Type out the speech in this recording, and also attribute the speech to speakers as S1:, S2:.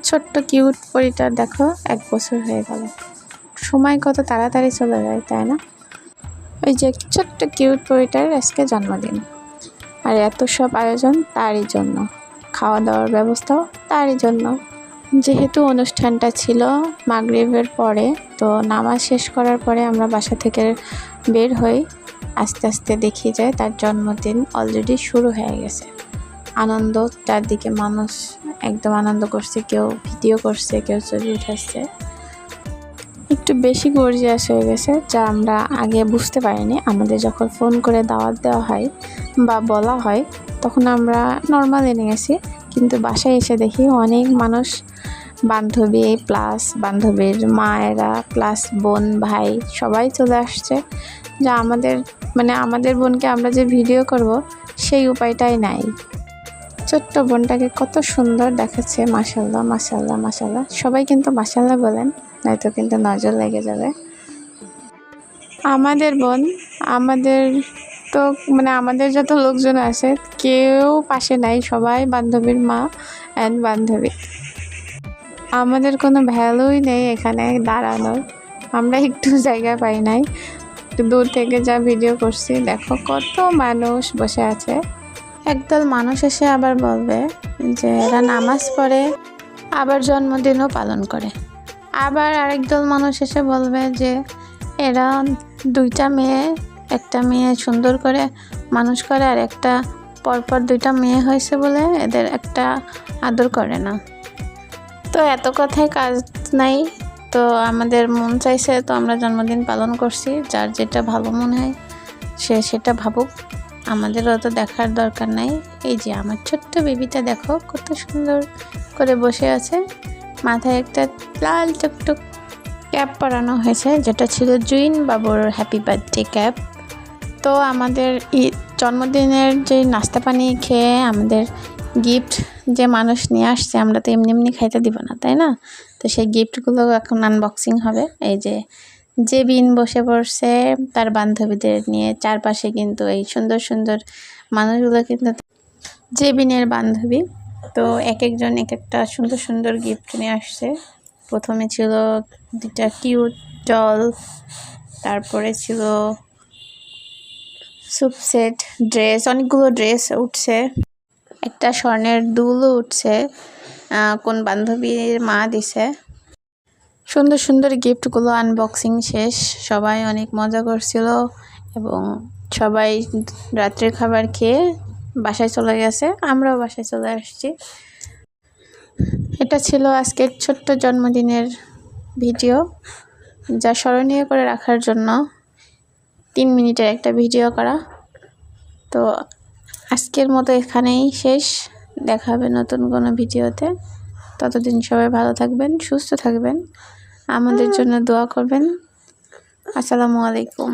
S1: ছোট্ট কিউট পরিটা দেখো 1 বছর হয়ে গেল। সময় কত তাড়াতাড়ি চলে যায়, তাই না? ওই যে ছোট্ট কিউট পরিটার আজকে জন্মদিন, আর এত সব আয়োজন তারই জন্য, খাওয়া দাওয়ার ব্যবস্থাও তারই জন্য। যেহেতু অনুষ্ঠানটা ছিল মাগরিবের পরে, তো নামাজ শেষ করার পরে আমরা বাসা থেকে বের হই। আস্তে আস্তে দেখি যায় তার জন্মদিন অলরেডি শুরু হয়ে গেছে। আনন্দ, চারদিকে মানুষ একদম আনন্দ করছে, কেউ ভিডিও করছে, কেউ ছবি উঠাচ্ছে। একটু বেশি গর্জিয়াস হয়ে গেছে, যা আমরা আগে বুঝতে পারিনি। আমাদের যখন ফোন করে দাওয়াত দেওয়া হয় বা বলা হয় তখন আমরা নর্মালি নিয়েছি, কিন্তু বাসায় এসে দেখি অনেক মানুষ, বান্ধবী প্লাস বান্ধবীর মায়েরা প্লাস বোন ভাই সবাই চলে আসছে। যা আমাদের বোনকে আমরা যে ভিডিও করব সেই উপায়টাই নাই। ছোট্ট বোনটাকে কত সুন্দর দেখাচ্ছে, মাশাল্লাহ মাশাল্লাহ মাশাল্লাহ। সবাই কিন্তু মাশাল্লাহ বলেন, নয়তো কিন্তু নজর লেগে যাবে। আমাদের বোন, আমাদের তো আমাদের যত লোকজন আছে কেউ পাশে নাই, সবাই বান্ধবীর মা অ্যান্ড বান্ধবী। আমাদের কোনো ভ্যালুই নেই এখানে দাঁড়ানোর, আমরা একটু জায়গা পাই নাই। দূর থেকে যা ভিডিও করছি, দেখো কত মানুষ বসে আছে। একদল মানুষ এসে আবার বলবে যে এরা নামাজ পড়ে আবার জন্মদিনও পালন করে। আবার আরেকদল মানুষ এসে বলবে যে এরা 2টা মেয়ে, একটা মেয়ে সুন্দর করে মানুষ করে, আর একটা পরপর 2টা মেয়ে হয়েছে বলে এদের একটা আদর করে না। তো এত কথায় কাজ নাই, তো আমাদের মন চাইছে, তো আমরা জন্মদিন পালন করছি। যার যেটা ভালো মনে হয় সে সেটা ভাবুক, আমাদেরও তো দেখার দরকার নাই। এই যে আমার ছোট্ট বেবিটা দেখো কত সুন্দর করে বসে আছে, মাথায় একটা লাল টুকটুক ক্যাপ পরানো হয়েছে, যেটা ছিল জুইন বাবুর হ্যাপি বার্থডে ক্যাপ। তো আমাদের জন্মদিনের যে নাস্তা পানি খেয়ে আমাদের গিফট যে মানুষ নিয়ে আসছে, আমরা তো এমনি এমনি খাইতে দিব না, তাই না? তো সেই গিফটগুলো এখন আনবক্সিং হবে। এই যে বিন বসে পড়ছে তার বান্ধবীদের নিয়ে, চারপাশে কিন্তু এই সুন্দর সুন্দর মানুষগুলো কিন্তু যে বিনের বান্ধবী। তো এক একজন এক একটা সুন্দর সুন্দর গিফট নিয়ে আসছে। প্রথমে ছিল 2টা কিউট ডল, তারপরে ছিল স্যুপ সেট, ড্রেস, অনেকগুলো ড্রেস উঠছে, একটা স্বর্ণের দুলও উঠছে, কোন বান্ধবীর মা দিছে। সুন্দর সুন্দর গিফটগুলো আনবক্সিং শেষ, সবাই অনেক মজা করছিল এবং সবাই রাত্রের খাবার খেয়ে বাসায় চলে গেছে, আমরাও বাসায় চলে আসছি। এটা ছিল আজকের ছোট্ট জন্মদিনের ভিডিও, যা স্মরণীয় করে রাখার জন্য 3 মিনিটের একটা ভিডিও করা। তো আজকের মতো এখানেই শেষ, দেখা হবে নতুন কোনো ভিডিওতে। ততদিন সবাই ভালো থাকবেন, সুস্থ থাকবেন, আমাদের জন্য দোয়া করবেন। আসসালামু আলাইকুম।